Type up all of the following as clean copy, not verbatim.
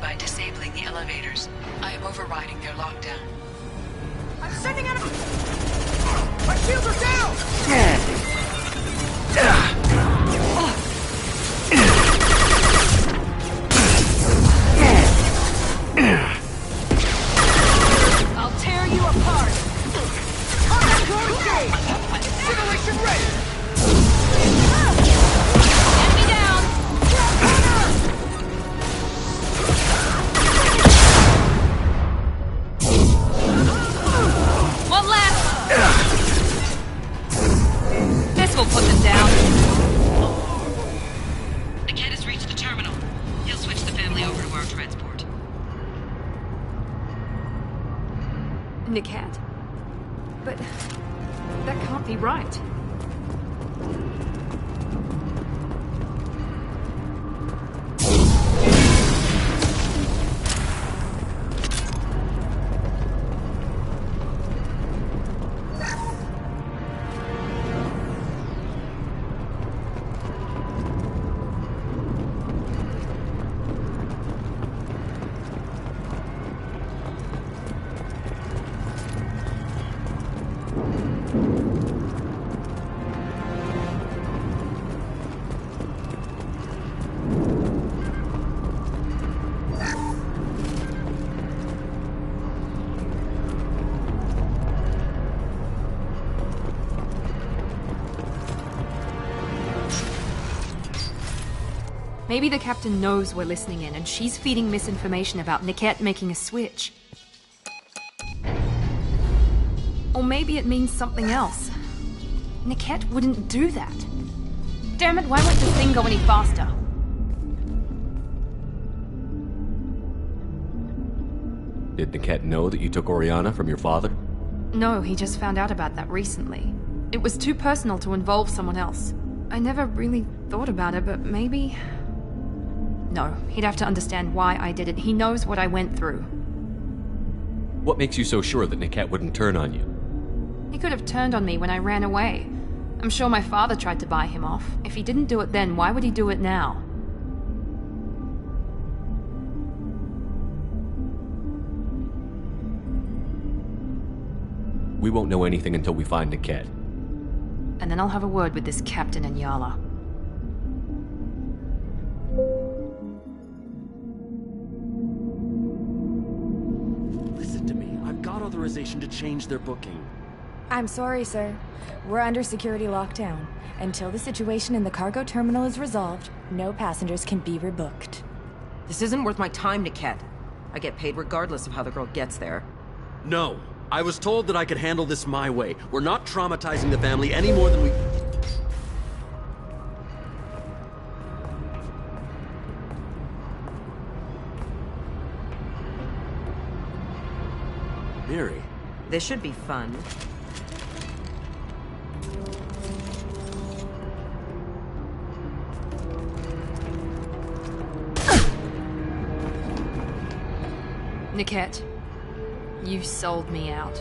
by disabling the elevators. I am overriding their lockdown. I'm sending out My shields are down! I'll tear you apart! Combat crew engaged! Incineration ready! Enemy down! One left! This will put them down. Niket has reached the terminal. He'll switch the family over to our transport. Niket? But that can't be right. Maybe the captain knows we're listening in, and she's feeding misinformation about Niket making a switch. Or maybe it means something else. Niket wouldn't do that. Damn it, why won't this thing go any faster? Did Niket know that you took Oriana from your father? No, he just found out about that recently. It was too personal to involve someone else. I never really thought about it, but maybe... No, he'd have to understand why I did it. He knows what I went through. What makes you so sure that Niket wouldn't turn on you? He could have turned on me when I ran away. I'm sure my father tried to buy him off. If he didn't do it then, why would he do it now? We won't know anything until we find Niket. And then I'll have a word with this captain and Yala. Listen to me. I've got authorization to change their booking. I'm sorry, sir. We're under security lockdown. Until the situation in the cargo terminal is resolved, no passengers can be rebooked. This isn't worth my time, Niket. I get paid regardless of how the girl gets there. No. I was told that I could handle this my way. We're not traumatizing the family any more than we... Miri. This should be fun. Niket, you've sold me out.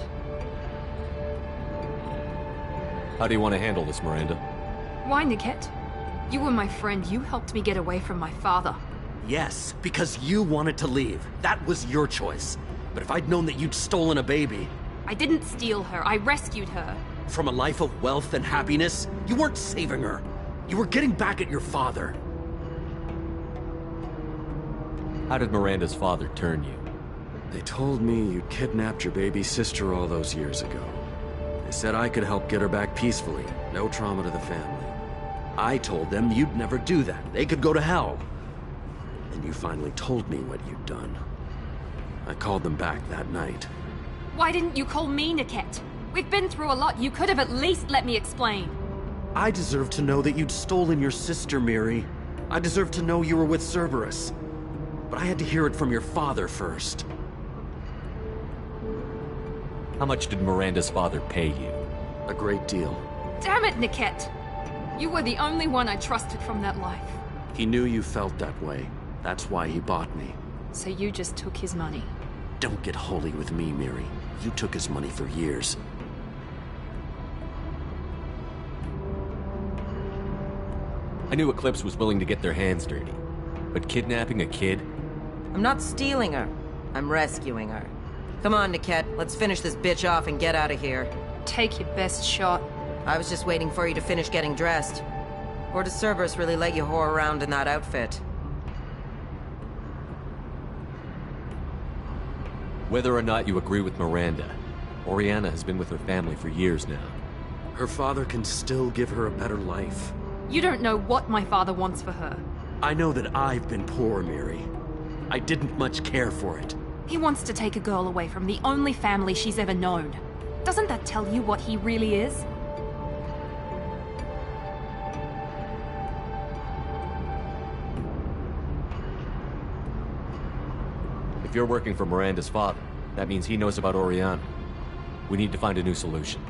How do you want to handle this, Miranda? Why, Niket? You were my friend. You helped me get away from my father. Yes, because you wanted to leave. That was your choice. But if I'd known that you'd stolen a baby... I didn't steal her. I rescued her. From a life of wealth and happiness, you weren't saving her. You were getting back at your father. How did Miranda's father turn you? They told me you'd kidnapped your baby sister all those years ago. They said I could help get her back peacefully. No trauma to the family. I told them you'd never do that. They could go to hell. And you finally told me what you'd done. I called them back that night. Why didn't you call me, Niket? We've been through a lot. You could have at least let me explain. I deserve to know that you'd stolen your sister, Miri. I deserve to know you were with Cerberus. But I had to hear it from your father first. How much did Miranda's father pay you? A great deal. Damn it, Niket! You were the only one I trusted from that life. He knew you felt that way. That's why he bought me. So you just took his money. Don't get holy with me, Miri. You took his money for years. I knew Eclipse was willing to get their hands dirty. But kidnapping a kid? I'm not stealing her. I'm rescuing her. Come on, Niket. Let's finish this bitch off and get out of here. Take your best shot. I was just waiting for you to finish getting dressed. Or does Cerberus really let you whore around in that outfit? Whether or not you agree with Miranda, Oriana has been with her family for years now. Her father can still give her a better life. You don't know what my father wants for her. I know that I've been poor, Miri. I didn't much care for it. He wants to take a girl away from the only family she's ever known. Doesn't that tell you what he really is? If you're working for Miranda's father, that means he knows about Oriana. We need to find a new solution.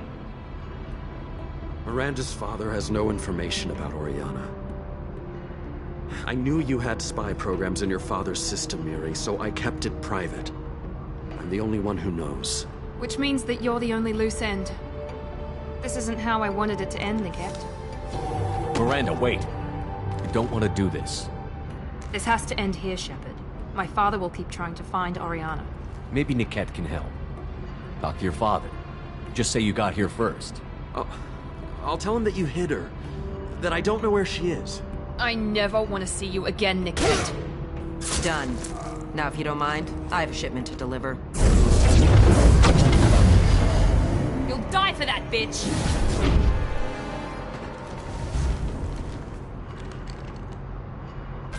Miranda's father has no information about Oriana. I knew you had spy programs in your father's system, Miri, so I kept it private. I'm the only one who knows. Which means that you're the only loose end. This isn't how I wanted it to end, Niket. Miranda, wait! You don't want to do this. This has to end here, Shepard. My father will keep trying to find Oriana. Maybe Niket can help. Talk to your father. Just say you got here first. I'll tell him that you hid her. That I don't know where she is. I never want to see you again, Niket. Done. Now, if you don't mind, I have a shipment to deliver. You'll die for that, bitch!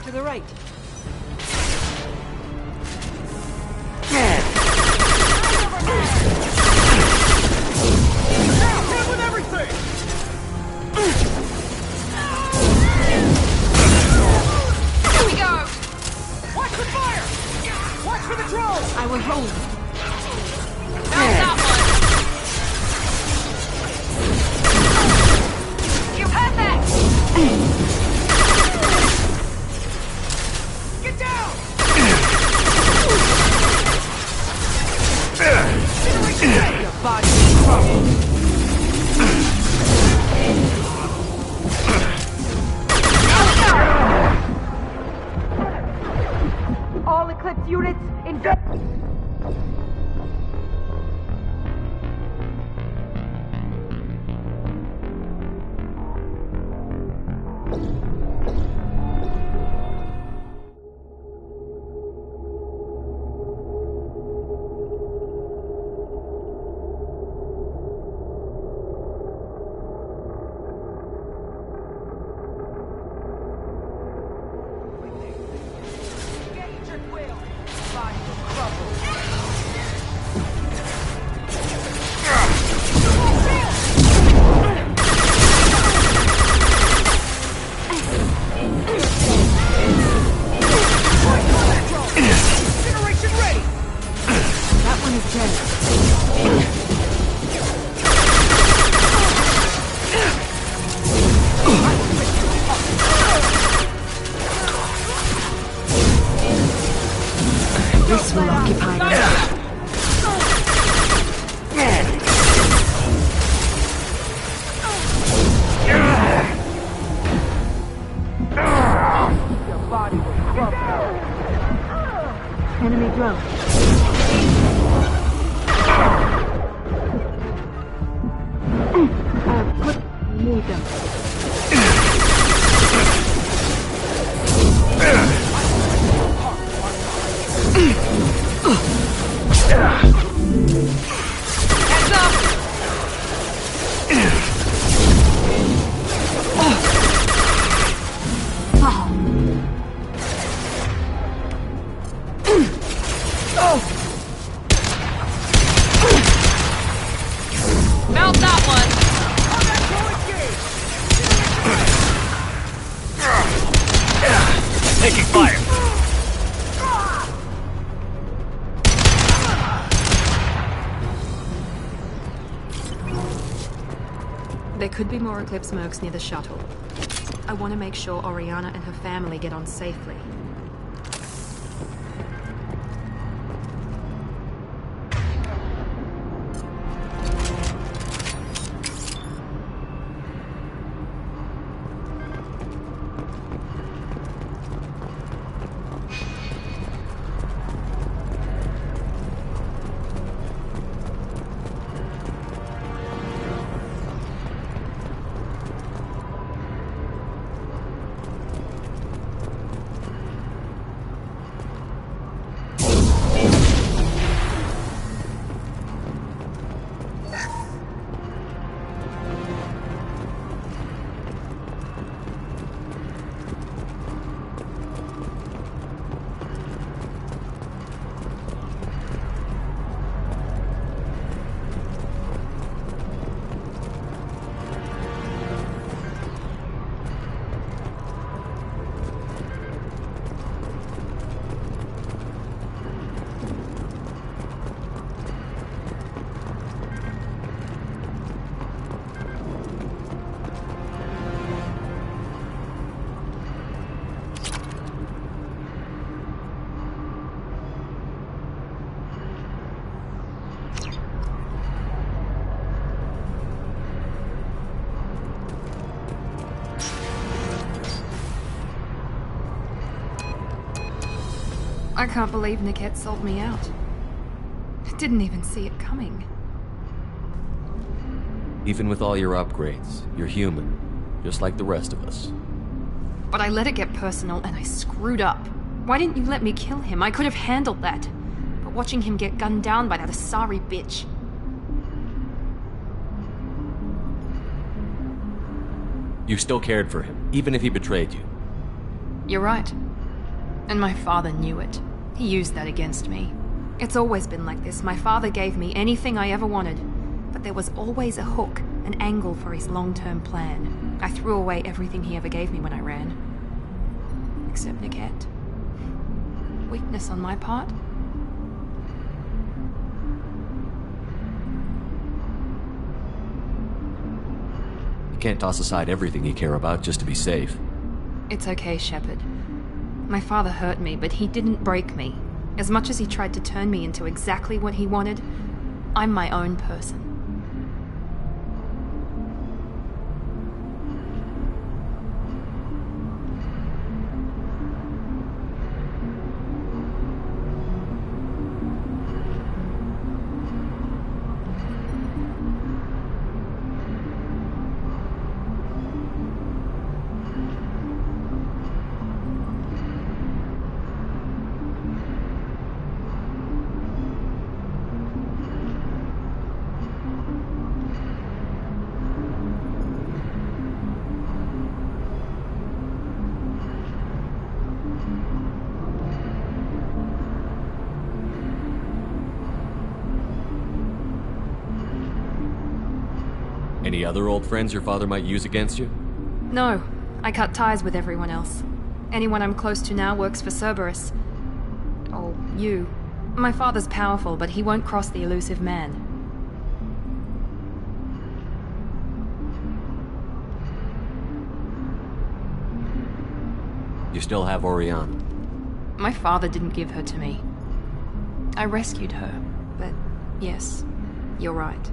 To the right. I will hold. How's that one? You had that! Get down! Your body is crumbled. All Eclipse units, engage! This will occupy them. Your body will crumble. Enemy drone. Need them. Heads up! Mount that one! Taking fire! There could be more Eclipse mercs near the shuttle. I want to make sure Oriana and her family get on safely. I can't believe Niket sold me out. I didn't even see it coming. Even with all your upgrades, you're human, just like the rest of us. But I let it get personal and I screwed up. Why didn't you let me kill him? I could have handled that. But watching him get gunned down by that Asari bitch... You still cared for him, even if he betrayed you. You're right. And my father knew it. He used that against me. It's always been like this. My father gave me anything I ever wanted. But there was always a hook, an angle for his long-term plan. I threw away everything he ever gave me when I ran. Except Niket. Weakness on my part? You can't toss aside everything you care about just to be safe. It's okay, Shepard. My father hurt me, but he didn't break me. As much as he tried to turn me into exactly what he wanted, I'm my own person. Any other old friends your father might use against you? No, I cut ties with everyone else. Anyone I'm close to now works for Cerberus. Or you. My father's powerful, but he won't cross the elusive man. You still have Oriana. My father didn't give her to me. I rescued her, but yes, you're right.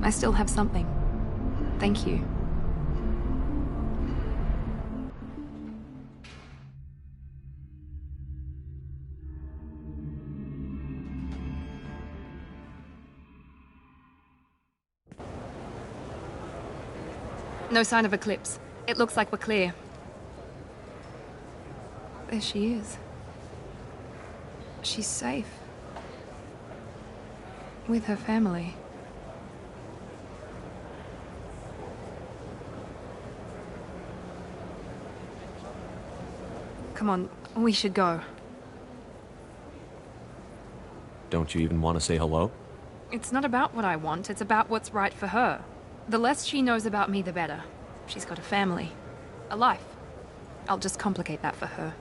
I still have something. Thank you. No sign of Eclipse. It looks like we're clear. There she is. She's safe. With her family. Come on, we should go. Don't you even want to say hello? It's not about what I want, it's about what's right for her. The less she knows about me, the better. She's got a family. A life. I'll just complicate that for her.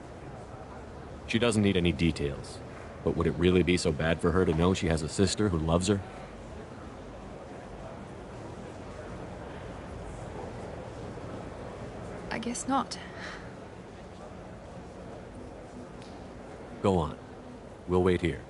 She doesn't need any details. But would it really be so bad for her to know she has a sister who loves her? I guess not. Go on. We'll wait here.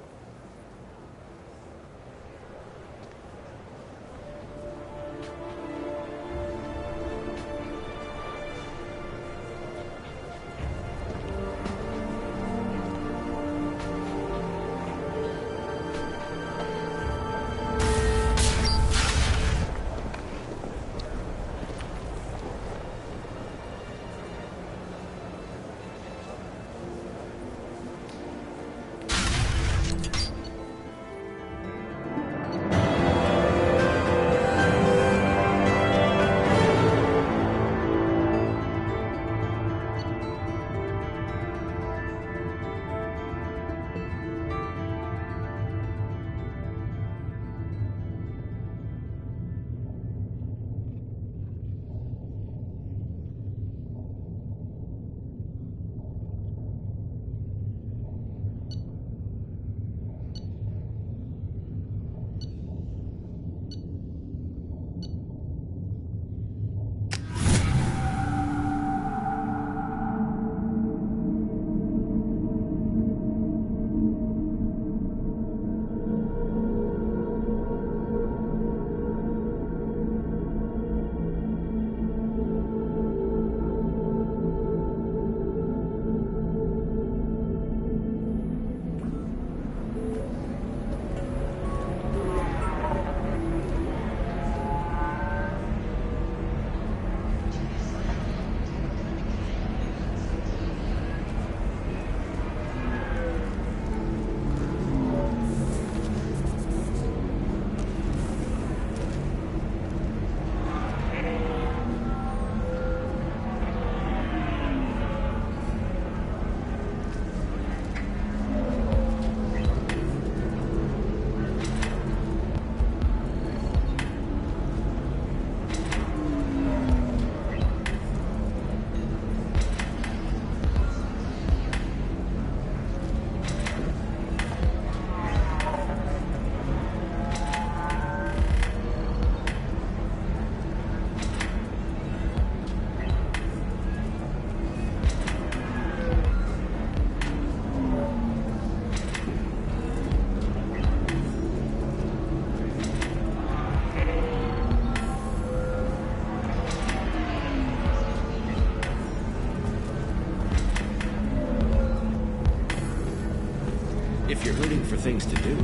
If you're hurting for things to do,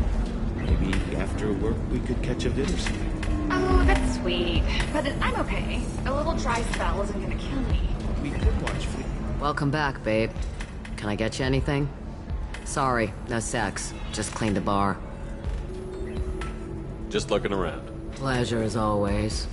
maybe after work we could catch a vid or something. Oh, that's sweet. But I'm okay. A little dry spell isn't gonna kill me. We could watch Fleet. Welcome back, babe. Can I get you anything? Sorry, no sex. Just cleaned the bar. Just looking around. Pleasure as always.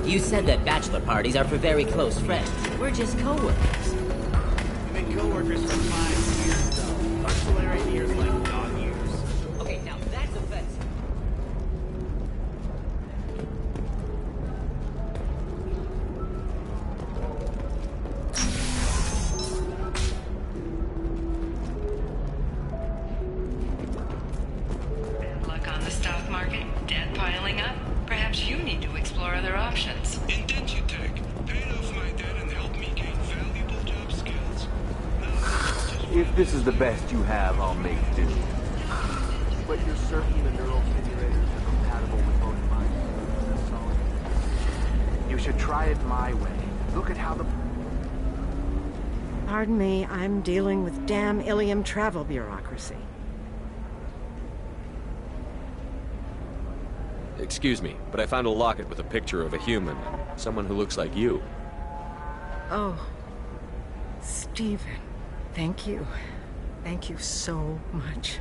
You said that bachelor parties are for very close friends. We're just co-workers. We've been co-workers for 5 years, though. Our salary years like dog years. Okay, now that's offensive. Bad luck on the stock market, debt piling up. Perhaps you need to explore other options. Indentutech paid off my debt and helped me gain valuable job skills. If this is the best you have, I'll make do. But you're certain the neural stimulators are compatible with both minds? That's solid. You should try it my way. Look at how the... Pardon me, I'm dealing with damn Ilium travel bureaucracy. Excuse me, but I found a locket with a picture of a human. Someone who looks like you. Oh, Stephen, thank you. Thank you so much.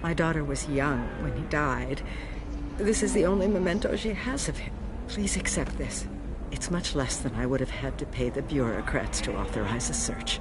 My daughter was young when he died. This is the only memento she has of him. Please accept this. It's much less than I would have had to pay the bureaucrats to authorize a search.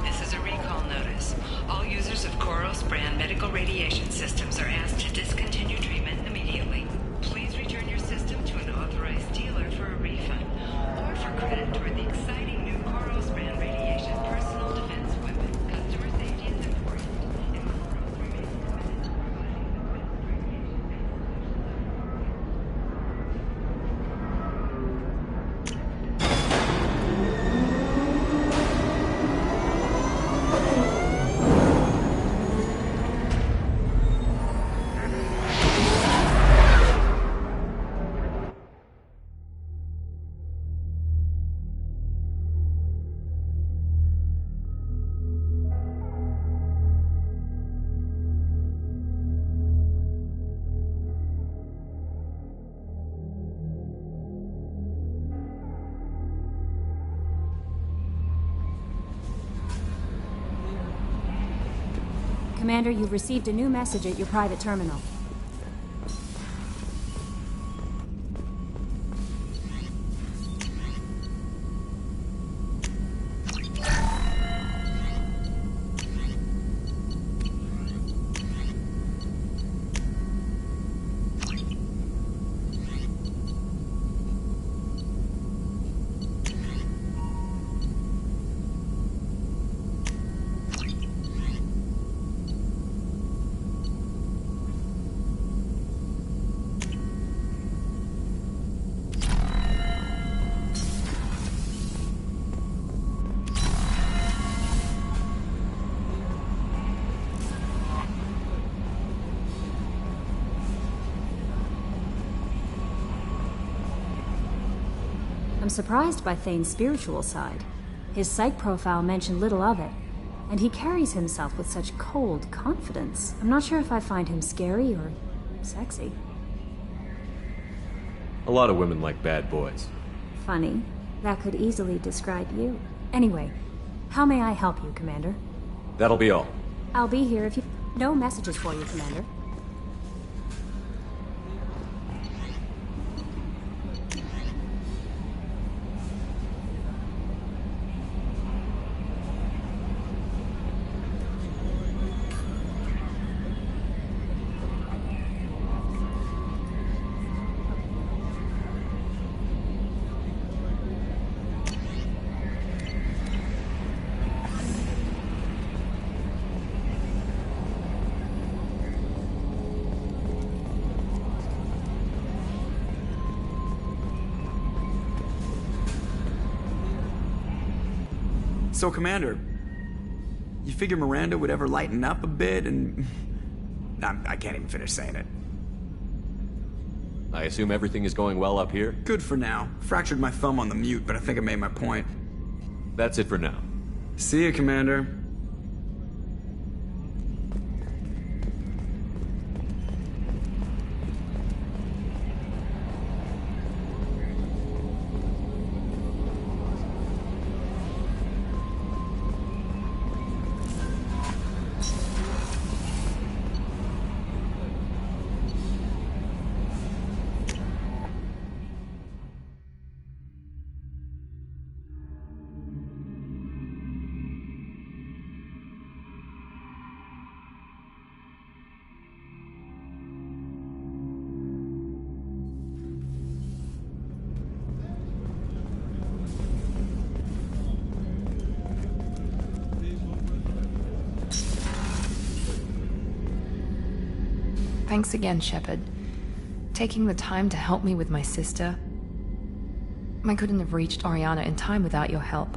This is a recall notice. All users of Koros brand medical radiation systems are asked to discontinue treatment immediately. Please return your system to an authorized dealer for a refund or for credit toward the exciting new Koros brand radiation personal defense weapon. Customer safety is important, and Koros remains committed to providing the best radiation Commander, you've received a new message at your private terminal. surprised by Thane's spiritual side. His psych profile mentioned little of it, and he carries himself with such cold confidence. I'm not sure if I find him scary or sexy. A lot of women like bad boys. Funny. That could easily describe you. Anyway, how may I help you, Commander? That'll be all. I'll be here if you... No messages for you, Commander. So, Commander, you figure Miranda would ever lighten up a bit and... I can't even finish saying it. I assume everything is going well up here? Good for now. Fractured my thumb on the mute, but I think I made my point. That's it for now. See you, Commander. Thanks again, Shepard. Taking the time to help me with my sister. I couldn't have reached Oriana in time without your help.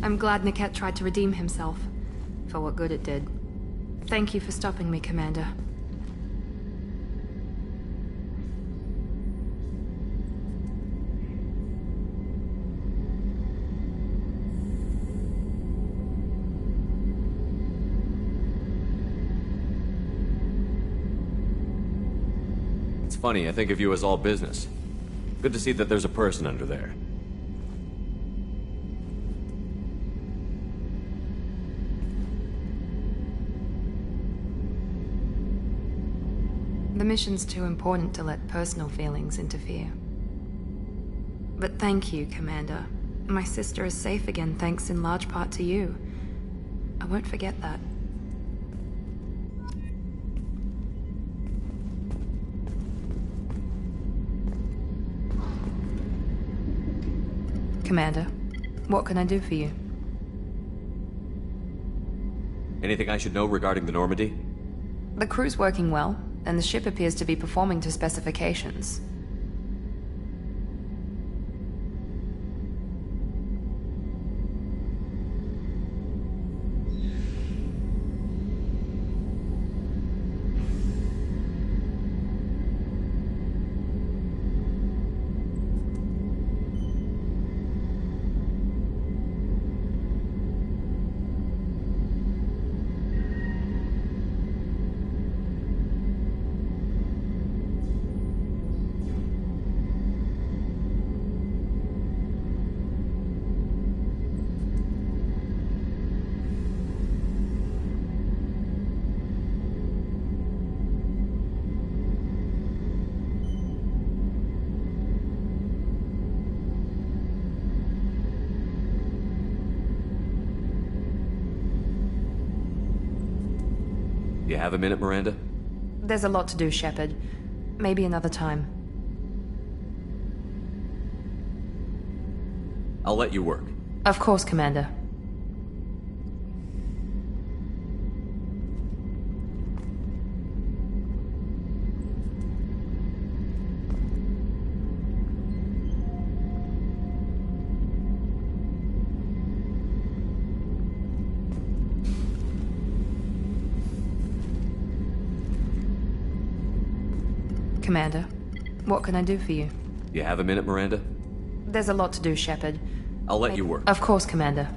I'm glad Niket tried to redeem himself, for what good it did. Thank you for stopping me, Commander. It's funny, I think of you as all business. Good to see that there's a person under there. The mission's too important to let personal feelings interfere. But thank you, Commander. My sister is safe again thanks in large part to you. I won't forget that. Commander, what can I do for you? Anything I should know regarding the Normandy? The crew's working well, and the ship appears to be performing to specifications. You have a minute, Miranda? There's a lot to do, Shepard. Maybe another time. I'll let you work. Of course, Commander. Commander, what can I do for you? You have a minute, Miranda? There's a lot to do, Shepard. I'll let you work. Of course, Commander.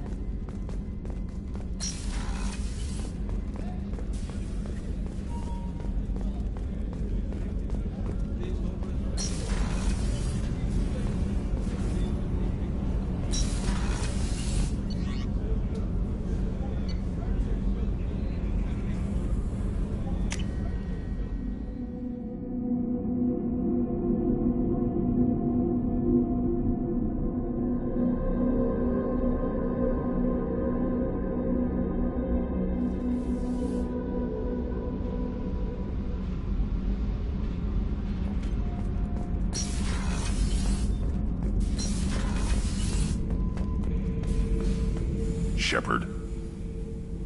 Shepard.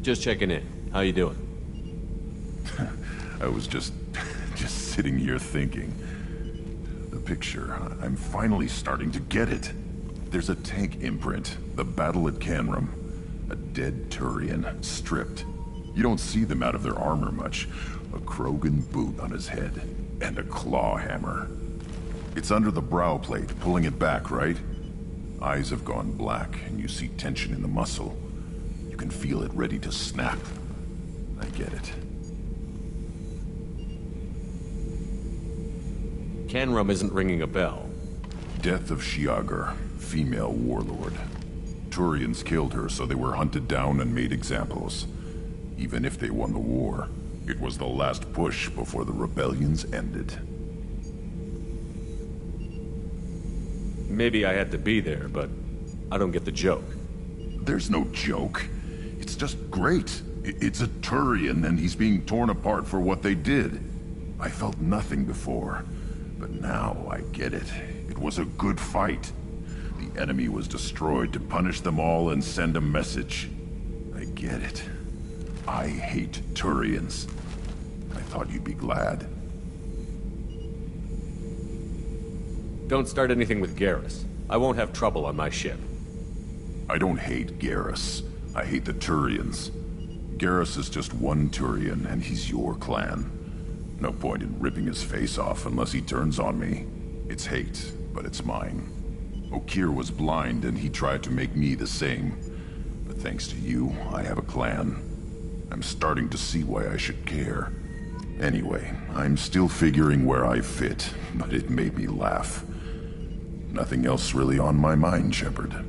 Just checking in. How you doing? I was just sitting here thinking. The picture, I'm finally starting to get it. There's a tank imprint, the battle at Canrum. A dead Turian, stripped. You don't see them out of their armor much. A Krogan boot on his head, and a claw hammer. It's under the brow plate, pulling it back, right? Eyes have gone black, and you see tension in the muscle. You can feel it ready to snap. I get it. Canrum isn't ringing a bell. Death of Shiagar, female warlord. Turians killed her, so they were hunted down and made examples. Even if they won the war, it was the last push before the rebellions ended. Maybe I had to be there, but I don't get the joke. There's no joke. It's just great. It's a Turian, and he's being torn apart for what they did. I felt nothing before, but now I get it. It was a good fight. The enemy was destroyed to punish them all and send a message. I get it. I hate Turians. I thought you'd be glad. Don't start anything with Garrus. I won't have trouble on my ship. I don't hate Garrus. I hate the Turians. Garrus is just one Turian, and he's your clan. No point in ripping his face off unless he turns on me. It's hate, but it's mine. Okeer was blind, and he tried to make me the same. But thanks to you, I have a clan. I'm starting to see why I should care. Anyway, I'm still figuring where I fit, but it made me laugh. Nothing else really on my mind, Shepard.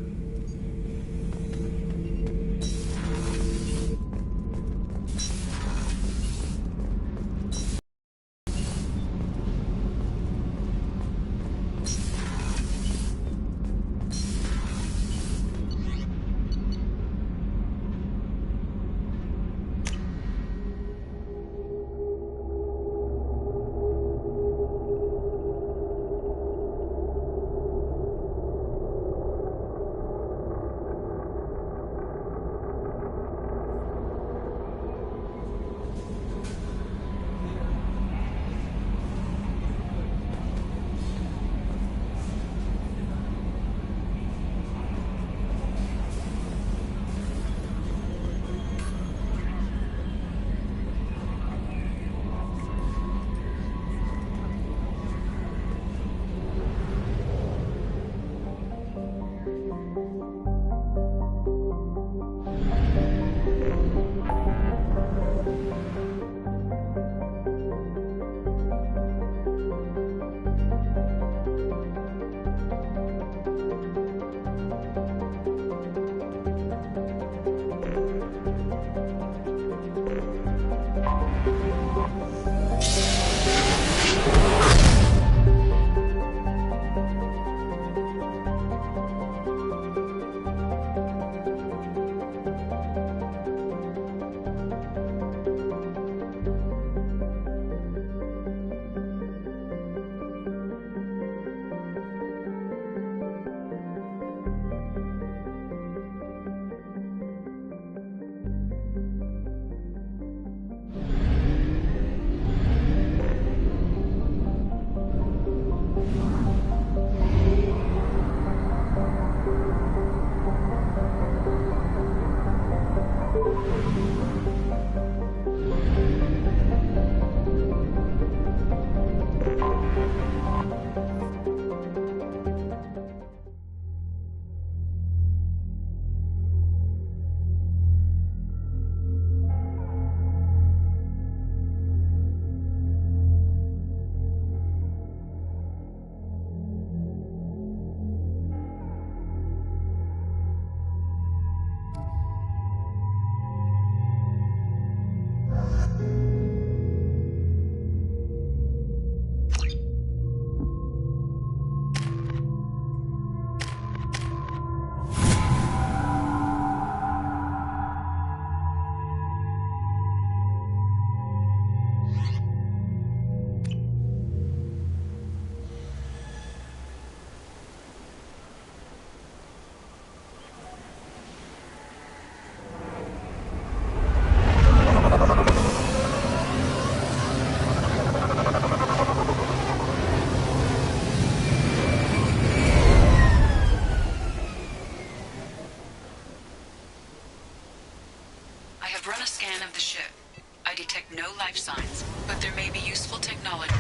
there may be useful technology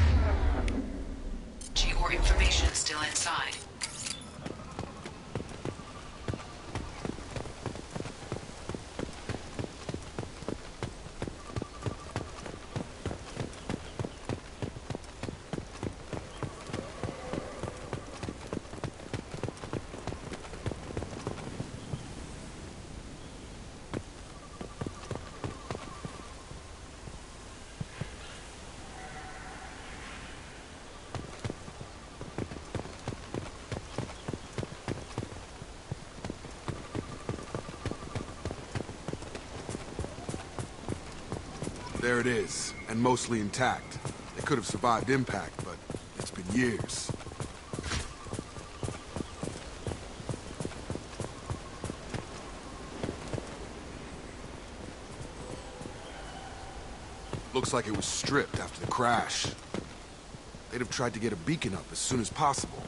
or information still inside. There it is, and mostly intact. They could have survived impact, but it's been years. Looks like it was stripped after the crash. They'd have tried to get a beacon up as soon as possible.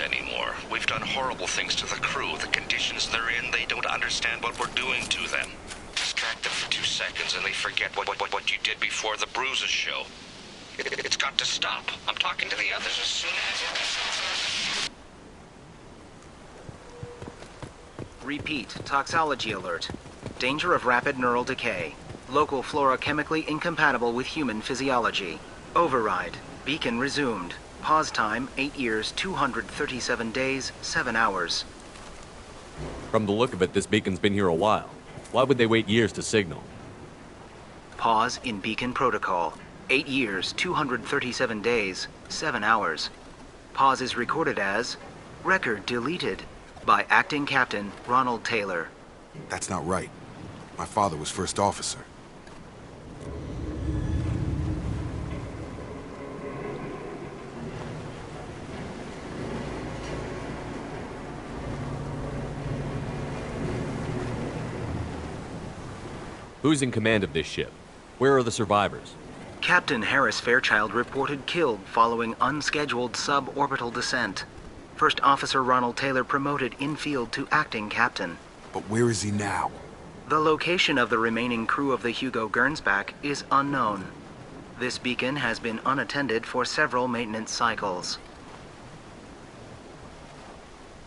Anymore. We've done horrible things to the crew. The conditions they're in, they don't understand what we're doing to them. Distract them for 2 seconds and they forget what you did before the bruises show. It's got to stop. I'm talking to the others as soon as... Repeat, toxology alert. Danger of rapid neural decay. Local flora chemically incompatible with human physiology. Override. Beacon resumed. Pause time, 8 years, 237 days, 7 hours. From the look of it, this beacon's been here a while. Why would they wait years to signal? Pause in beacon protocol. 8 years, 237 days, 7 hours. Pause is recorded as record deleted by Acting Captain Ronald Taylor. That's not right. My father was first officer. Who's in command of this ship? Where are the survivors? Captain Harris Fairchild reported killed following unscheduled suborbital descent. First Officer Ronald Taylor promoted in-field to acting captain. But where is he now? The location of the remaining crew of the Hugo Gernsback is unknown. This beacon has been unattended for several maintenance cycles.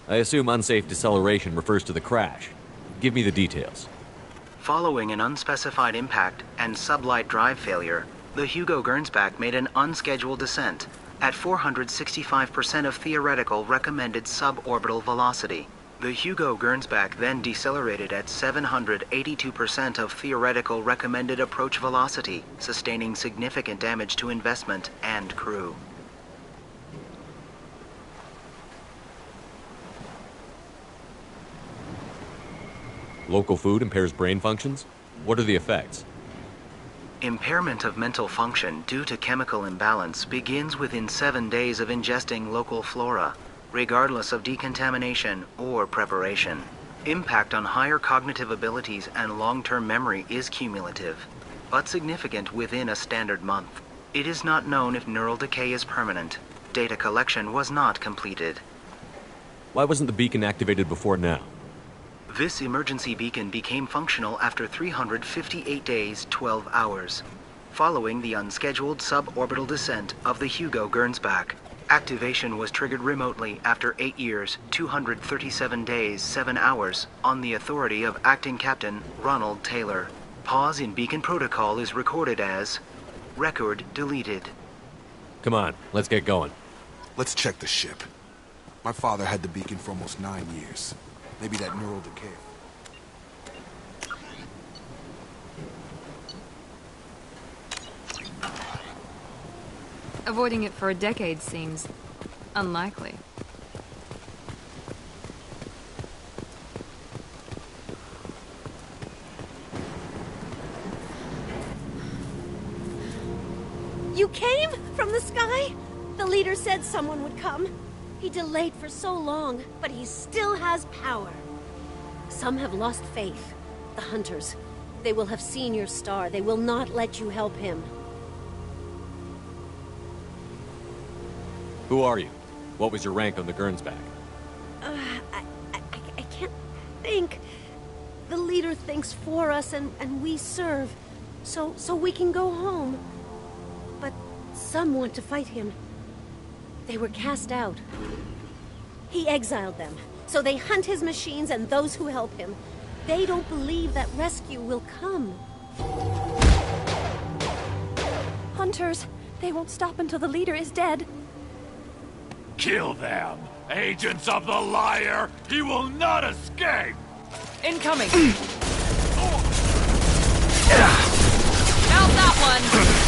I assume unsafe deceleration refers to the crash. Give me the details. Following an unspecified impact and sublight drive failure, the Hugo Gernsback made an unscheduled descent at 465% of theoretical recommended suborbital velocity. The Hugo Gernsback then decelerated at 782% of theoretical recommended approach velocity, sustaining significant damage to investment and crew. Local food impairs brain functions? What are the effects? Impairment of mental function due to chemical imbalance begins within 7 days of ingesting local flora, regardless of decontamination or preparation. Impact on higher cognitive abilities and long-term memory is cumulative, but significant within a standard month. It is not known if neural decay is permanent. Data collection was not completed. Why wasn't the beacon activated before now? This emergency beacon became functional after 358 days, 12 hours, following the unscheduled suborbital descent of the Hugo Gernsback. Activation was triggered remotely after 8 years, 237 days, 7 hours, on the authority of Acting Captain Ronald Taylor. Pause in beacon protocol is recorded as record deleted. Come on, let's get going. Let's check the ship. My father had the beacon for almost 9 years. Maybe that neural decay. Avoiding it for a decade seems unlikely. You came from the sky? The leader said someone would come. He delayed for so long, but he still has power. Some have lost faith. The Hunters. They will have seen your star. They will not let you help him. Who are you? What was your rank on the Gernsback? I can't think. The leader thinks for us and we serve. So we can go home. But some want to fight him. They were cast out. He exiled them. So they hunt his machines and those who help him. They don't believe that rescue will come. Hunters. They won't stop until the leader is dead. Kill them! Agents of the liar! He will not escape! Incoming! Found that one!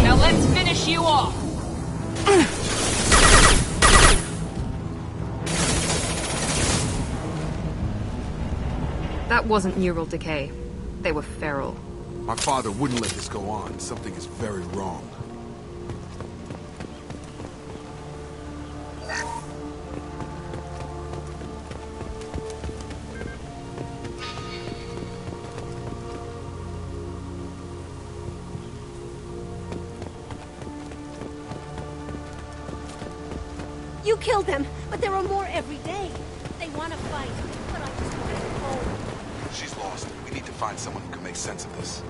Now let's finish you off! That wasn't neural decay. They were feral. My father wouldn't let this go on. Something is very wrong. You killed them, but there are more every day. They want to fight, but I just want them home. She's lost. We need to find someone who can make sense of this.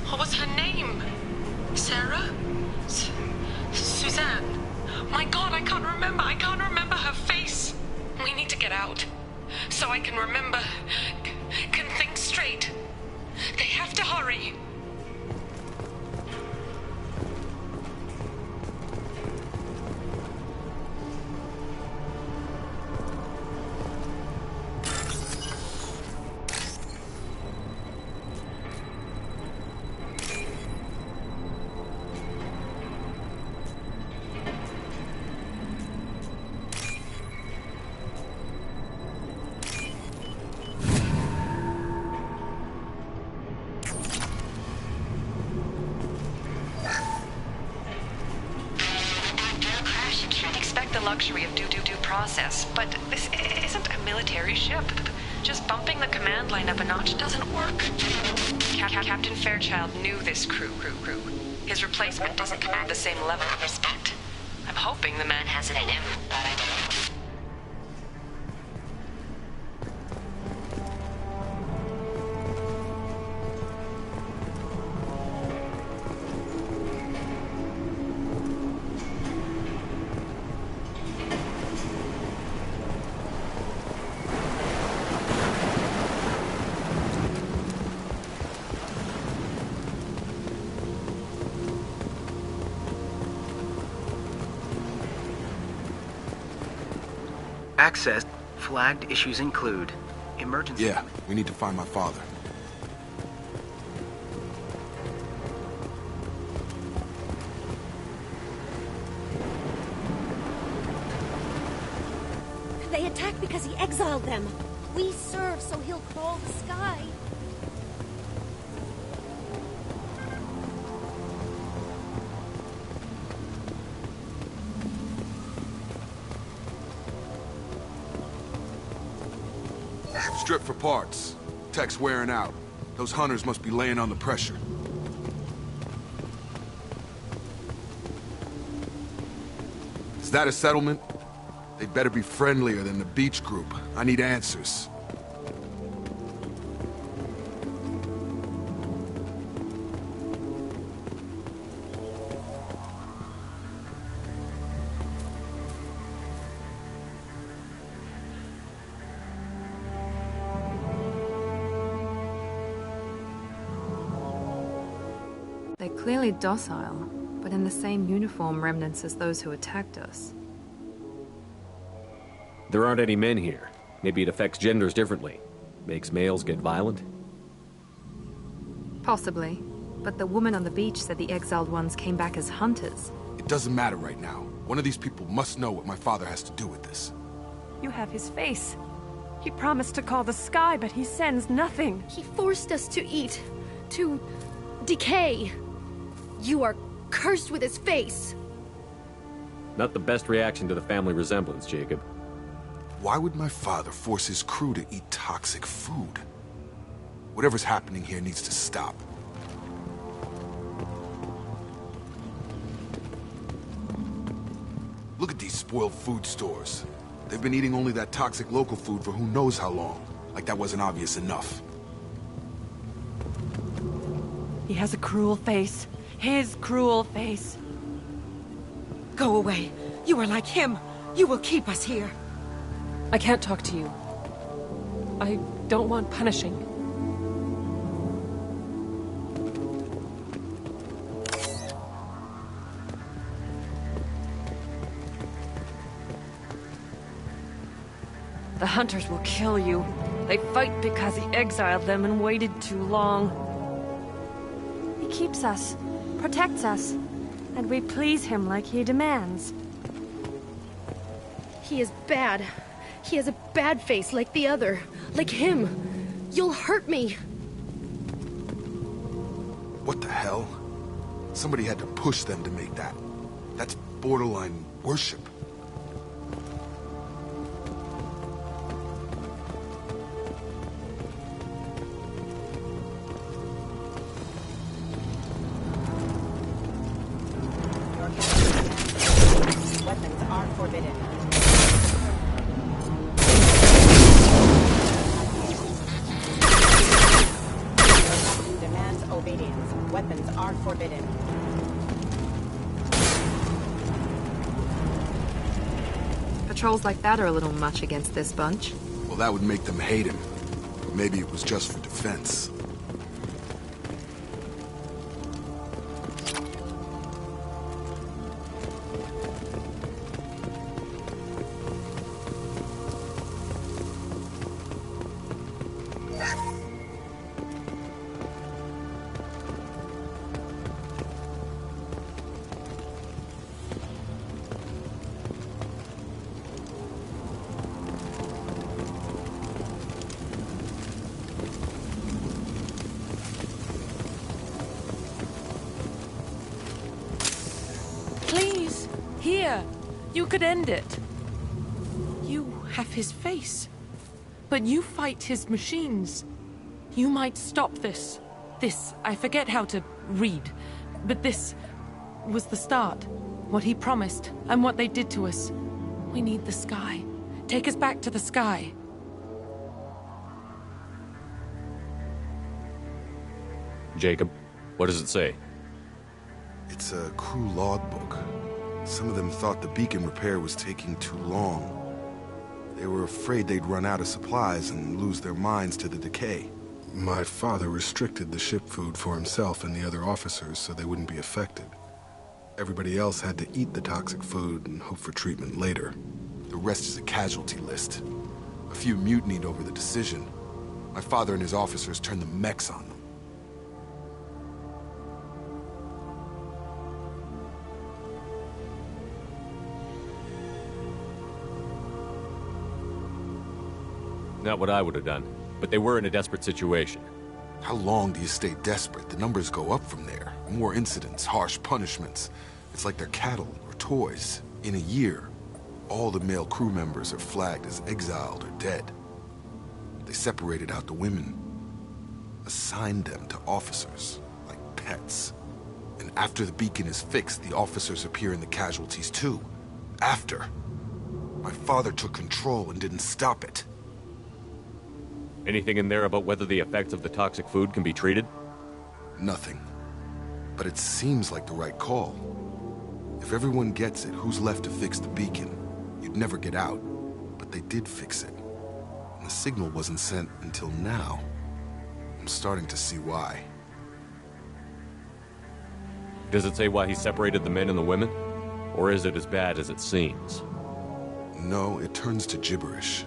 What was her name? Sarah? Suzanne? My God, I can't remember. I can't remember her face. We need to get out. So I can remember. Can think straight. They have to hurry. The luxury of due process, but this isn't a military ship. Just bumping the command line up a notch doesn't work. Captain Fairchild knew this crew. His replacement doesn't command the same level of respect. I'm hoping the man has it in him, but I don't know. Access. Flagged issues include emergency. Yeah, we need to find my father. They attack because he exiled them. We serve so he'll crawl the sky. Strip for parts. Tech's wearing out. Those hunters must be laying on the pressure. Is that a settlement? They'd better be friendlier than the beach group. I need answers. They're clearly docile, but in the same uniform remnants as those who attacked us. There aren't any men here. Maybe it affects genders differently. Makes males get violent? Possibly. But the woman on the beach said the exiled ones came back as hunters. It doesn't matter right now. One of these people must know what my father has to do with this. You have his face. He promised to call the sky, but he sends nothing. He forced us to eat, to decay. You are cursed with his face. Not the best reaction to the family resemblance, Jacob. Why would my father force his crew to eat toxic food? Whatever's happening here needs to stop. Look at these spoiled food stores. They've been eating only that toxic local food for who knows how long. Like that wasn't obvious enough. He has a cruel face. His cruel face. Go away. You are like him. You will keep us here. I can't talk to you. I don't want punishing. The hunters will kill you. They fight because he exiled them and waited too long. He keeps us, protects us, and we please him like he demands. He is bad. He has a bad face like the other. Like him. You'll hurt me. What the hell? Somebody had to push them to make that. That's borderline worship. Weapons are forbidden. Demands obedience. Weapons are forbidden. Patrols like that are a little much against this bunch. Well, that would make them hate him. Or maybe it was just for defense. Please, here. You could end it. You have his face. But you fight his machines. You might stop this. This, I forget how to read. But this was the start. What he promised, and what they did to us. We need the sky. Take us back to the sky. Jacob, what does it say? It's a crew logbook. Some of them thought the beacon repair was taking too long. They were afraid they'd run out of supplies and lose their minds to the decay. My father restricted the ship food for himself and the other officers so they wouldn't be affected. Everybody else had to eat the toxic food and hope for treatment later. The rest is a casualty list. A few mutinied over the decision. My father and his officers turned the mechs on them. Not what I would have done, but they were in a desperate situation. How long do you stay desperate? The numbers go up from there. More incidents, harsh punishments. It's like they're cattle or toys. In a year, all the male crew members are flagged as exiled or dead. They separated out the women, assigned them to officers, like pets. And after the beacon is fixed, the officers appear in the casualties too. After. My father took control and didn't stop it. Anything in there about whether the effects of the toxic food can be treated? Nothing. But it seems like the right call. If everyone gets it, who's left to fix the beacon? You'd never get out. But they did fix it. And the signal wasn't sent until now. I'm starting to see why. Does it say why he separated the men and the women? Or is it as bad as it seems? No, it turns to gibberish.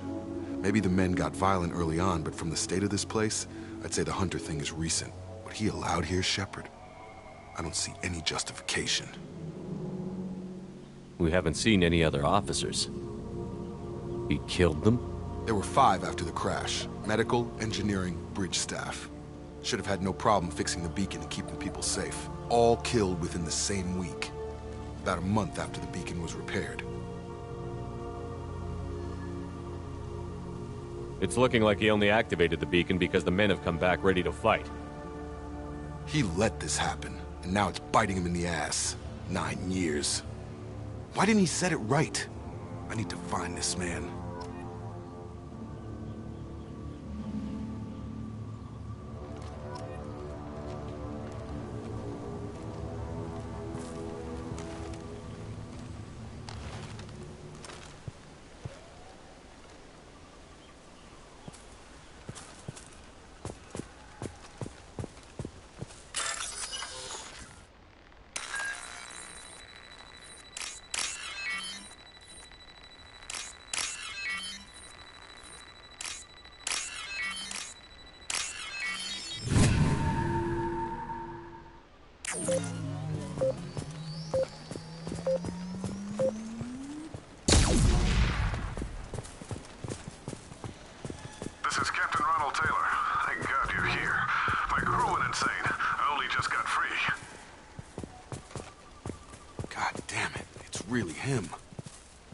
Maybe the men got violent early on, but from the state of this place, I'd say the Hunter thing is recent. What he allowed here, Shepard, I don't see any justification. We haven't seen any other officers. He killed them? There were 5 after the crash. Medical, engineering, bridge staff. Should have had no problem fixing the beacon and keeping people safe. All killed within the same week. About a month after the beacon was repaired. It's looking like he only activated the beacon because the men have come back ready to fight. He let this happen, and now it's biting him in the ass. 9 years. Why didn't he set it right? I need to find this man. This is Captain Ronald Taylor. Thank God you're here. My crew went insane. I only just got free. God damn it, it's really him.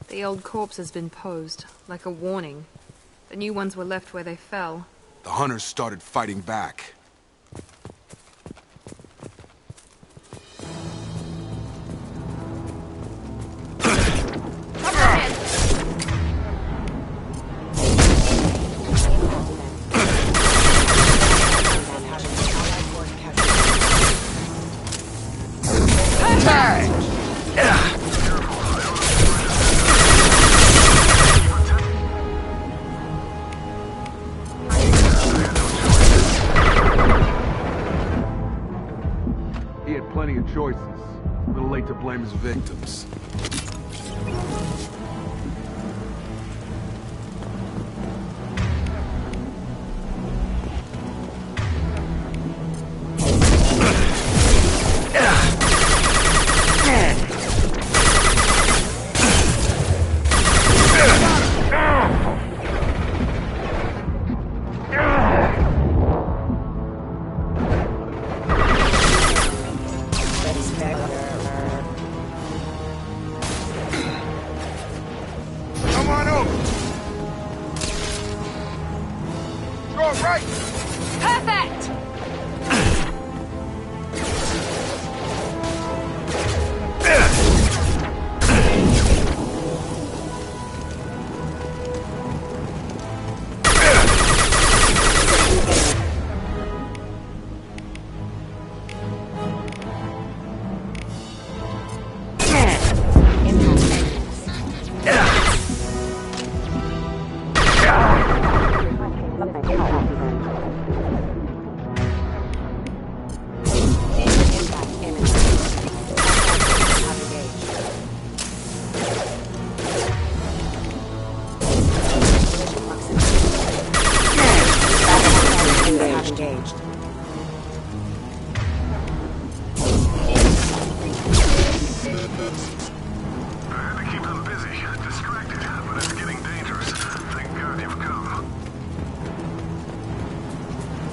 The old corpse has been posed, like a warning. The new ones were left where they fell. The Hunters started fighting back. He had plenty of choices. A little late to blame his victims. Come on over. Go right. Perfect!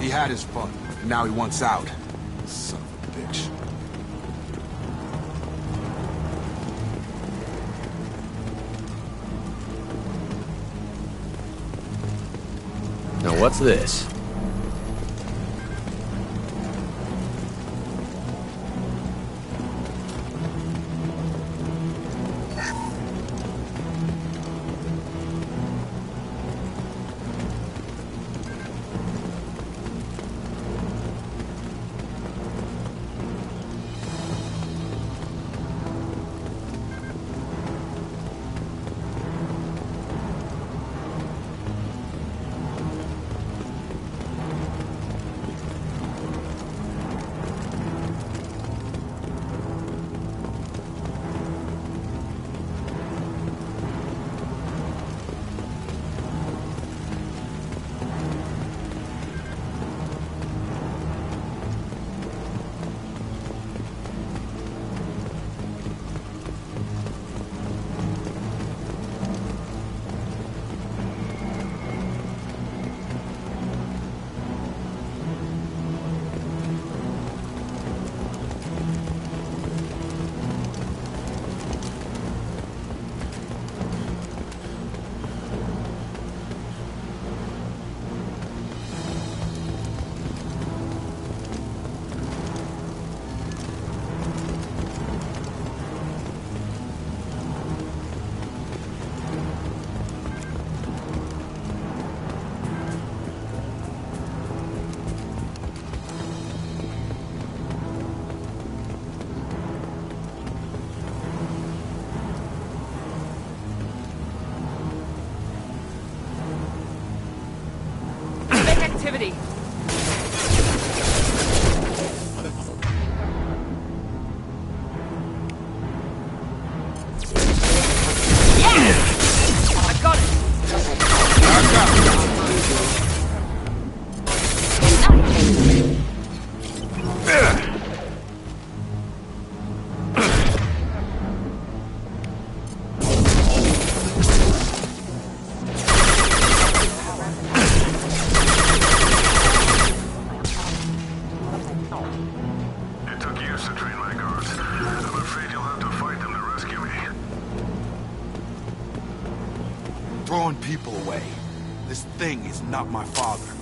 He had his fun, and now he wants out. Son of a bitch. Now what's this? Activity. I got it. It took years to train my guards. I'm afraid you'll have to fight them to rescue me. Throwing people away. This thing is not my father.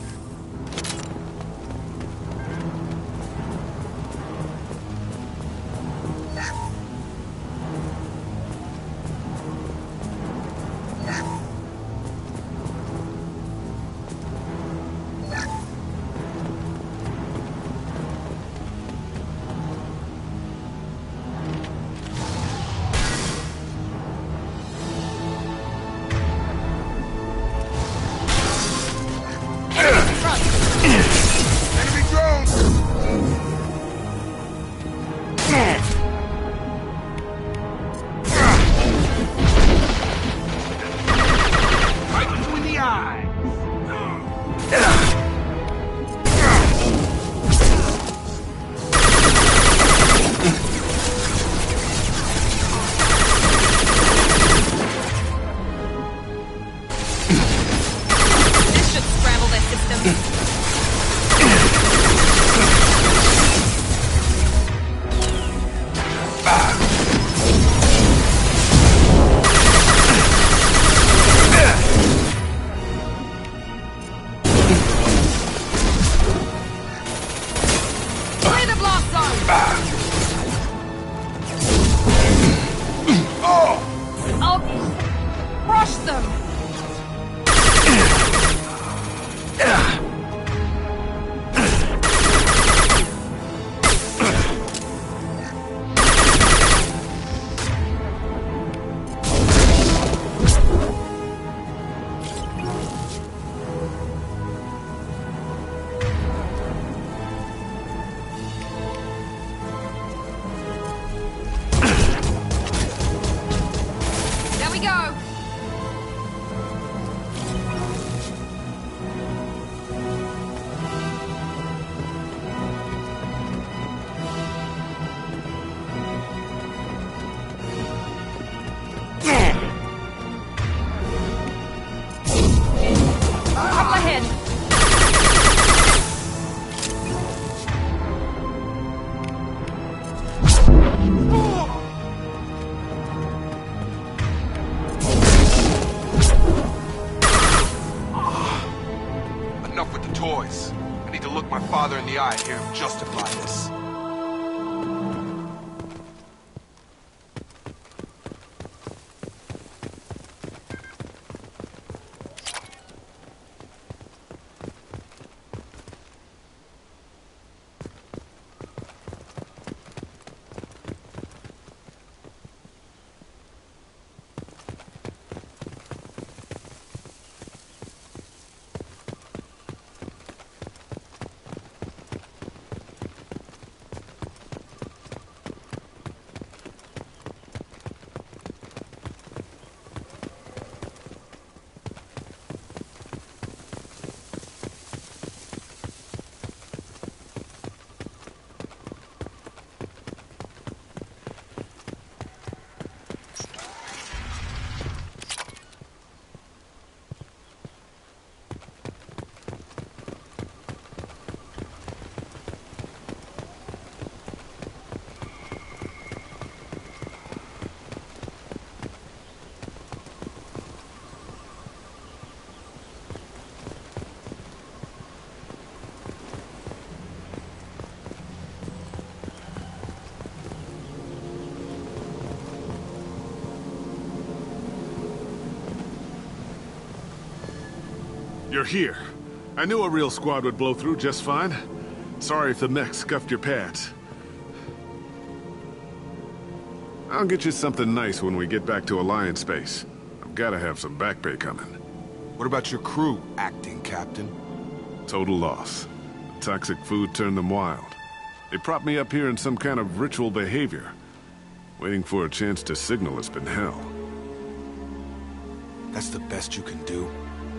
Enemy drones! Right between the eyes. This should scramble their system. Clear the blast zone! I'll crush them! toys. I need to look my father in the eye and hear him justify this. You're here. I knew a real squad would blow through just fine. Sorry if the mech scuffed your pads. I'll get you something nice when we get back to Alliance Base. I've gotta have some back pay coming. What about your crew, acting captain? Total loss. The toxic food turned them wild. They propped me up here in some kind of ritual behavior. Waiting for a chance to signal has been hell. That's the best you can do?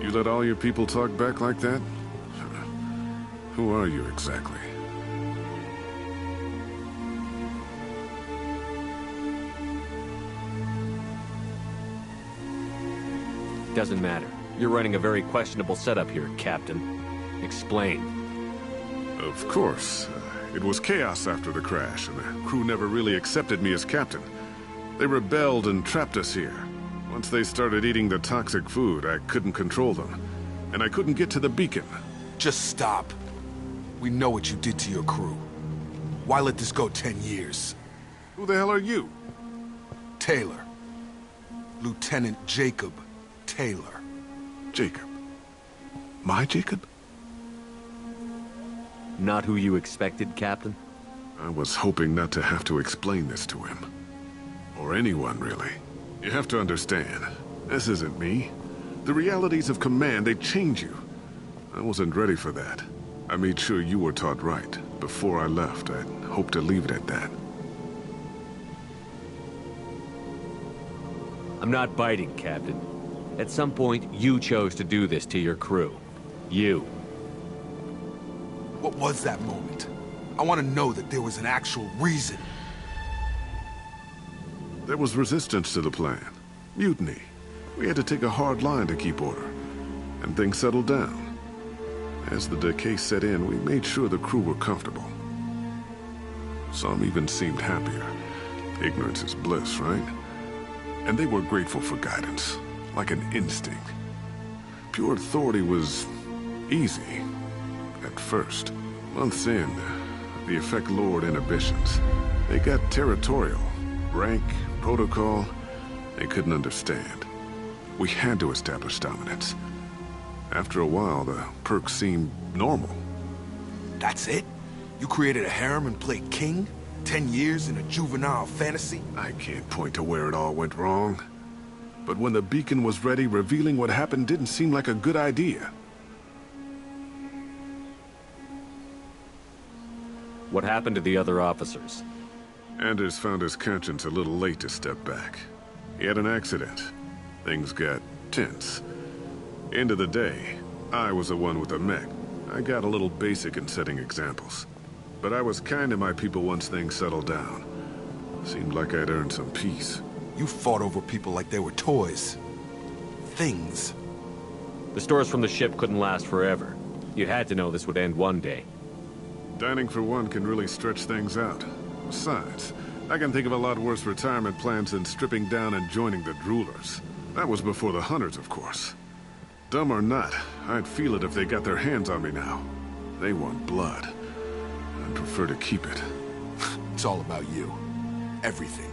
You let all your people talk back like that? Who are you exactly? Doesn't matter. You're running a very questionable setup here, Captain. Explain. Of course. It was chaos after the crash, and the crew never really accepted me as captain. They rebelled and trapped us here. Once they started eating the toxic food, I couldn't control them. And I couldn't get to the beacon. Just stop. We know what you did to your crew. Why let this go 10 years? Who the hell are you? Taylor. Lieutenant Jacob Taylor. Jacob? My Jacob? Not who you expected, Captain? I was hoping not to have to explain this to him. Or anyone, really. You have to understand, this isn't me. The realities of command, they change you. I wasn't ready for that. I made sure you were taught right. Before I left, I'd hoped to leave it at that. I'm not biting, Captain. At some point, you chose to do this to your crew. You. What was that moment? I want to know that there was an actual reason. There was resistance to the plan. Mutiny. We had to take a hard line to keep order. And things settled down. As the decay set in, we made sure the crew were comfortable. Some even seemed happier. Ignorance is bliss, right? And they were grateful for guidance, like an instinct. Pure authority was easy, at first. Months in, the effect lowered inhibitions. They got territorial. Rank, protocol, they couldn't understand. We had to establish dominance. After a while, the perks seemed normal. That's it? You created a harem and played king? 10 years in a juvenile fantasy? I can't point to where it all went wrong. But when the beacon was ready, revealing what happened didn't seem like a good idea. What happened to the other officers? Anders found his conscience a little late to step back. He had an accident. Things got tense. End of the day, I was the one with the mech. I got a little basic in setting examples. But I was kind to my people once things settled down. Seemed like I'd earned some peace. You fought over people like they were toys. Things. The stores from the ship couldn't last forever. You had to know this would end one day. Dining for one can really stretch things out. Besides, I can think of a lot worse retirement plans than stripping down and joining the Droolers. That was before the Hunters, of course. Dumb or not, I'd feel it if they got their hands on me now. They want blood. I'd prefer to keep it. It's all about you. Everything.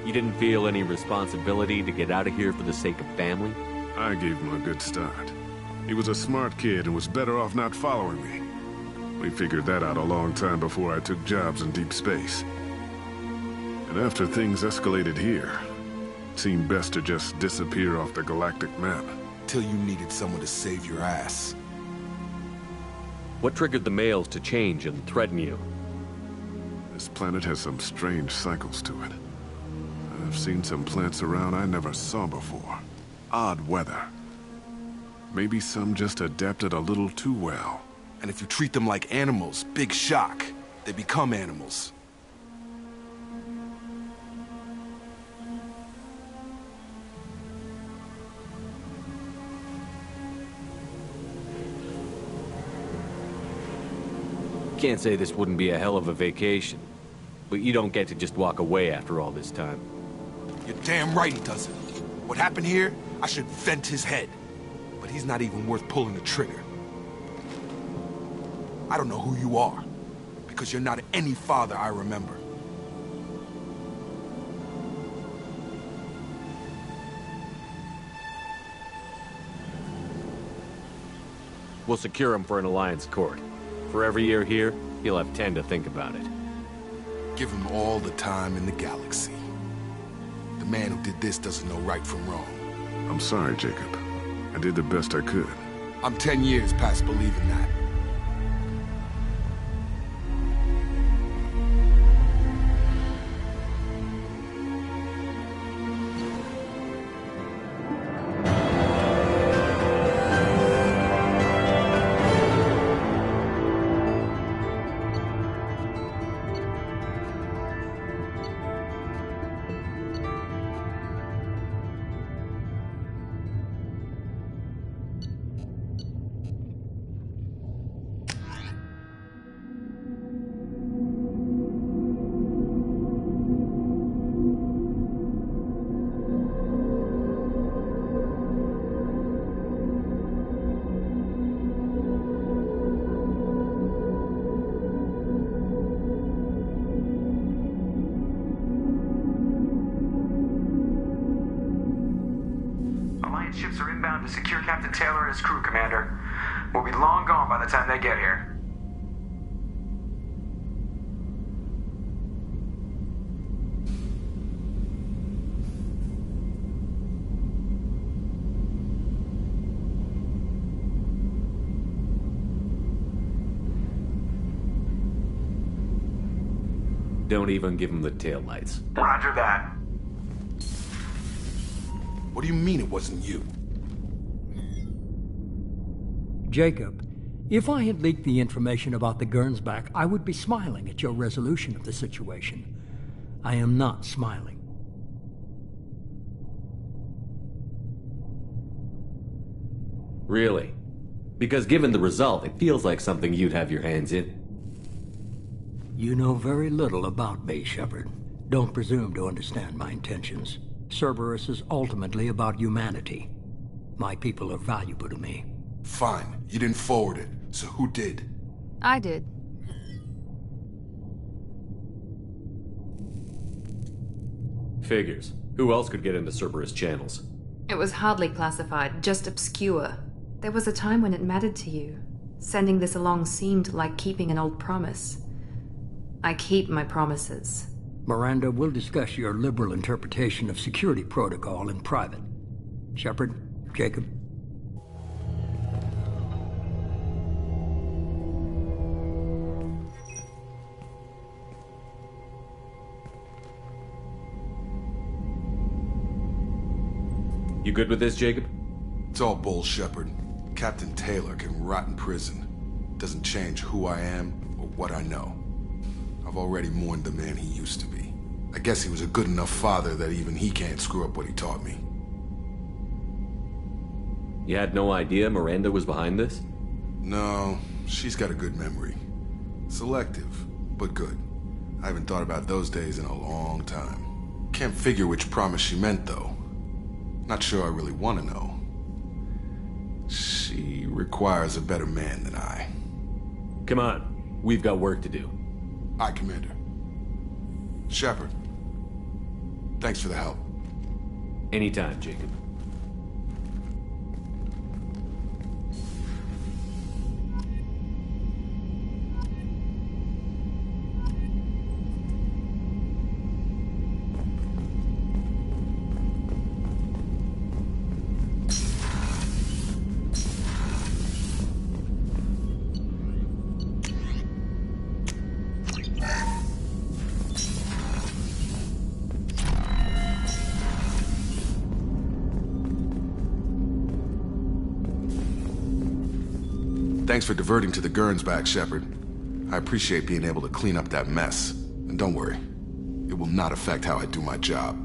You didn't feel any responsibility to get out of here for the sake of family? I gave him a good start. He was a smart kid and was better off not following me. We figured that out a long time before I took jobs in deep space. And after things escalated here, it seemed best to just disappear off the galactic map. Till you needed someone to save your ass. What triggered the males to change and threaten you? This planet has some strange cycles to it. I've seen some plants around I never saw before. Odd weather. Maybe some just adapted a little too well. And if you treat them like animals, big shock. They become animals. Can't say this wouldn't be a hell of a vacation, but you don't get to just walk away after all this time. You're damn right he doesn't. What happened here, I should vent his head. But he's not even worth pulling the trigger. I don't know who you are, because you're not any father I remember. We'll secure him for an Alliance court. For every year here, he'll have 10 to think about it. Give him all the time in the galaxy. The man who did this doesn't know right from wrong. I'm sorry, Jacob. I did the best I could. I'm 10 years past believing that. Ships are inbound to secure Captain Taylor and his crew, Commander. We'll be long gone by the time they get here. Don't even give him the taillights. Roger that. What do you mean it wasn't you? Jacob, if I had leaked the information about the Gernsback, I would be smiling at your resolution of the situation. I am not smiling. Really? Because given the result, it feels like something you'd have your hands in. You know very little about me, Shepard. Don't presume to understand my intentions. Cerberus is ultimately about humanity. My people are valuable to me. Fine. You didn't forward it, so who did? I did. Figures. Who else could get into Cerberus channels? It was hardly classified, just obscure. There was a time when it mattered to you. Sending this along seemed like keeping an old promise. I keep my promises. Miranda, we'll discuss your liberal interpretation of security protocol in private. Shepard, Jacob. You good with this, Jacob? It's all bull, Shepard. Captain Taylor can rot in prison. Doesn't change who I am or what I know. I've already mourned the man he used to be. I guess he was a good enough father that even he can't screw up what he taught me. You had no idea Miranda was behind this? No, she's got a good memory. Selective, but good. I haven't thought about those days in a long time. Can't figure which promise she meant, though. Not sure I really want to know. She requires a better man than I. Come on, we've got work to do. Aye, Commander. Shepard, thanks for the help. Anytime, Jacob. Thanks for diverting to the Gernsback, Shepard. I appreciate being able to clean up that mess. And don't worry, it will not affect how I do my job.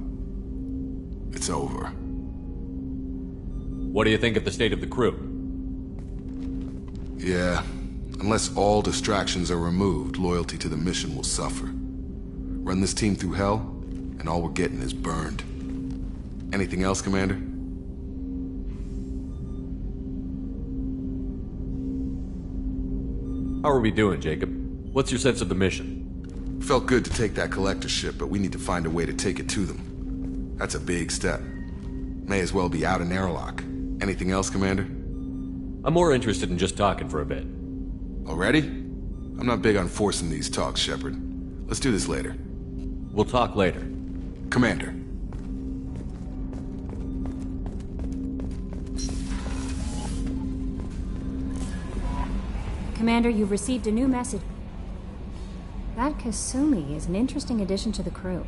It's over. What do you think of the state of the crew? Yeah, unless all distractions are removed, loyalty to the mission will suffer. Run this team through hell, and all we're getting is burned. Anything else, Commander? How are we doing, Jacob? What's your sense of the mission? Felt good to take that collector ship, but we need to find a way to take it to them. That's a big step. May as well be out in airlock. Anything else, Commander? I'm more interested in just talking for a bit. Already? I'm not big on forcing these talks, Shepard. Let's do this later. We'll talk later. Commander. Commander, you've received a new message. That Kasumi is an interesting addition to the crew.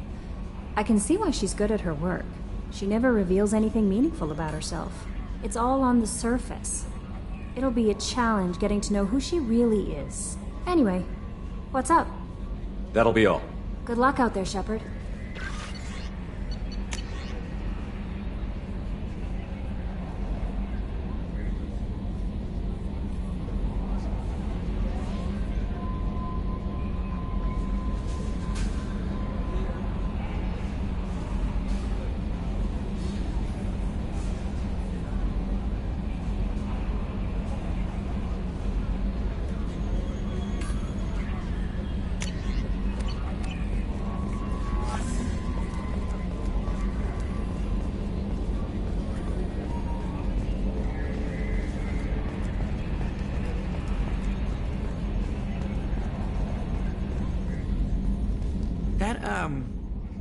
I can see why she's good at her work. She never reveals anything meaningful about herself. It's all on the surface. It'll be a challenge getting to know who she really is. Anyway, what's up? That'll be all. Good luck out there, Shepard.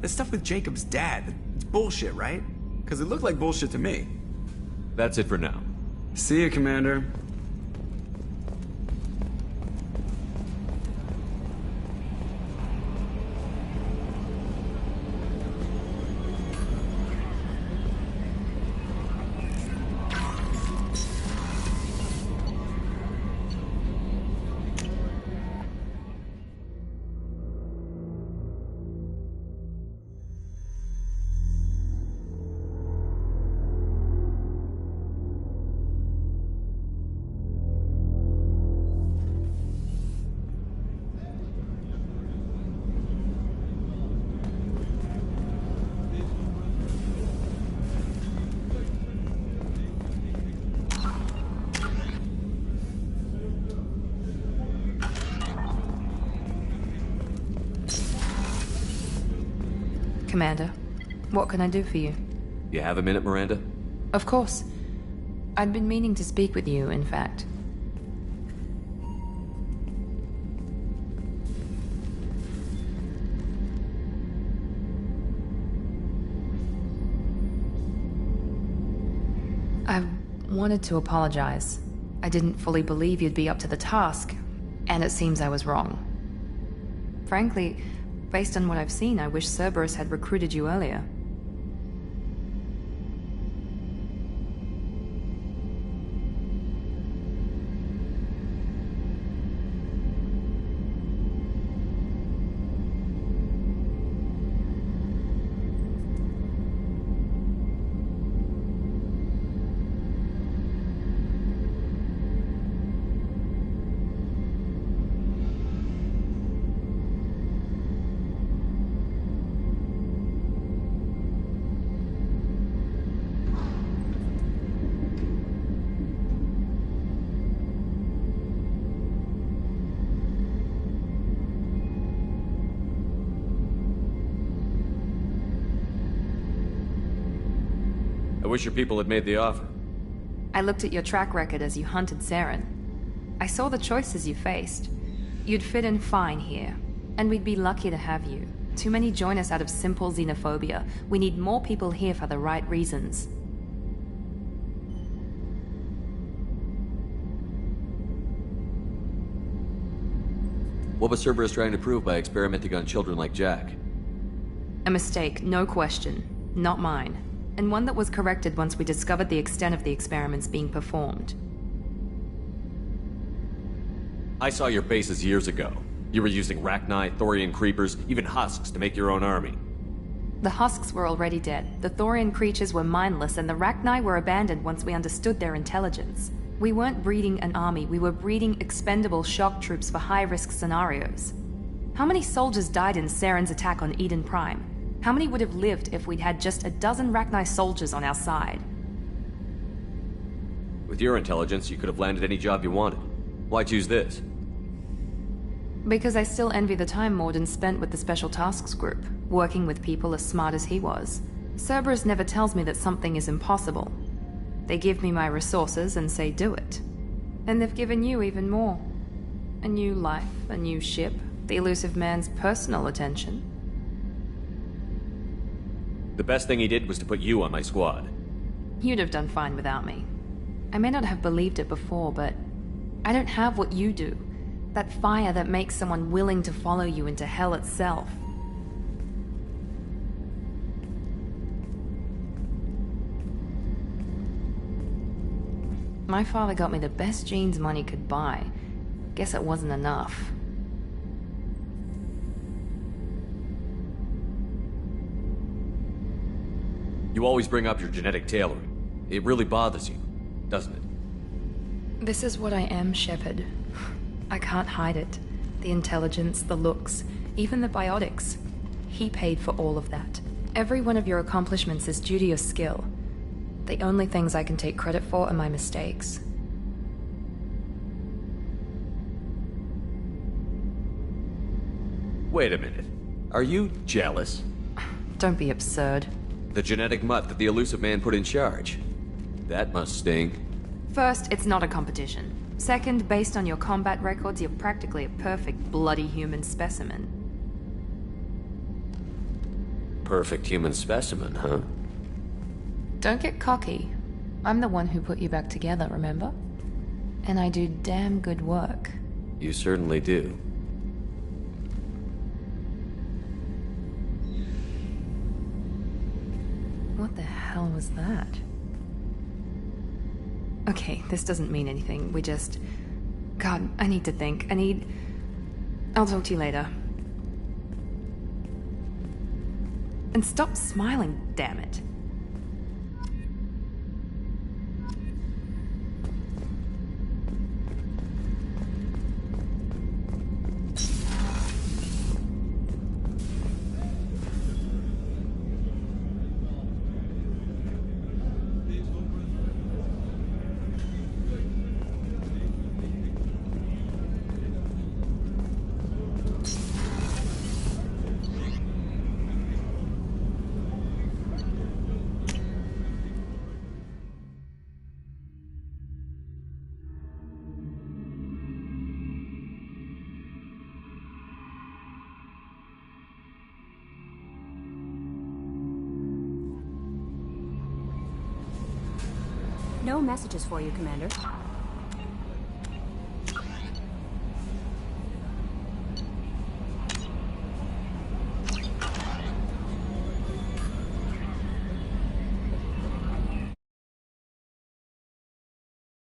That stuff with Jacob's dad, it's bullshit, right? Because it looked like bullshit to me. That's it for now. See ya, Commander. Commander, what can I do for you? You have a minute, Miranda? Of course. I'd been meaning to speak with you, in fact. I wanted to apologize. I didn't fully believe you'd be up to the task, and it seems I was wrong. Frankly, based on what I've seen, I wish Cerberus had recruited you earlier. wish your people had made the offer. I looked at your track record as you hunted Saren. I saw the choices you faced. You'd fit in fine here, and we'd be lucky to have you. Too many join us out of simple xenophobia. We need more people here for the right reasons. What was Cerberus trying to prove by experimenting on children like Jack? A mistake, no question. Not mine. And one that was corrected once we discovered the extent of the experiments being performed. I saw your bases years ago. You were using Rachni, Thorian creepers, even husks to make your own army. The husks were already dead, the Thorian creatures were mindless, and the Rachni were abandoned once we understood their intelligence. We weren't breeding an army, we were breeding expendable shock troops for high-risk scenarios. How many soldiers died in Saren's attack on Eden Prime? How many would have lived if we'd had just a dozen Rachni soldiers on our side? With your intelligence, you could have landed any job you wanted. Why choose this? Because I still envy the time Mordin spent with the Special Tasks Group, working with people as smart as he was. Cerberus never tells me that something is impossible. They give me my resources and say do it. And they've given you even more. A new life, a new ship, the elusive man's personal attention. The best thing he did was to put you on my squad. You'd have done fine without me. I may not have believed it before, but I don't have what you do. That fire that makes someone willing to follow you into hell itself. My father got me the best genes money could buy. Guess it wasn't enough. You always bring up your genetic tailoring. It really bothers you, doesn't it? This is what I am, Shepard. I can't hide it. The intelligence, the looks, even the biotics. He paid for all of that. Every one of your accomplishments is due to your skill. The only things I can take credit for are my mistakes. Wait a minute. Are you jealous? Don't be absurd. The genetic mutt that the elusive man put in charge. That must sting. First, it's not a competition. Second, based on your combat records, you're practically a perfect bloody human specimen. Perfect human specimen, huh? Don't get cocky. I'm the one who put you back together, remember? And I do damn good work. You certainly do. What the hell was that? Okay, this doesn't mean anything. We just... God, I need to think. I'll talk to you later. And stop smiling, damn it. No messages for you, Commander.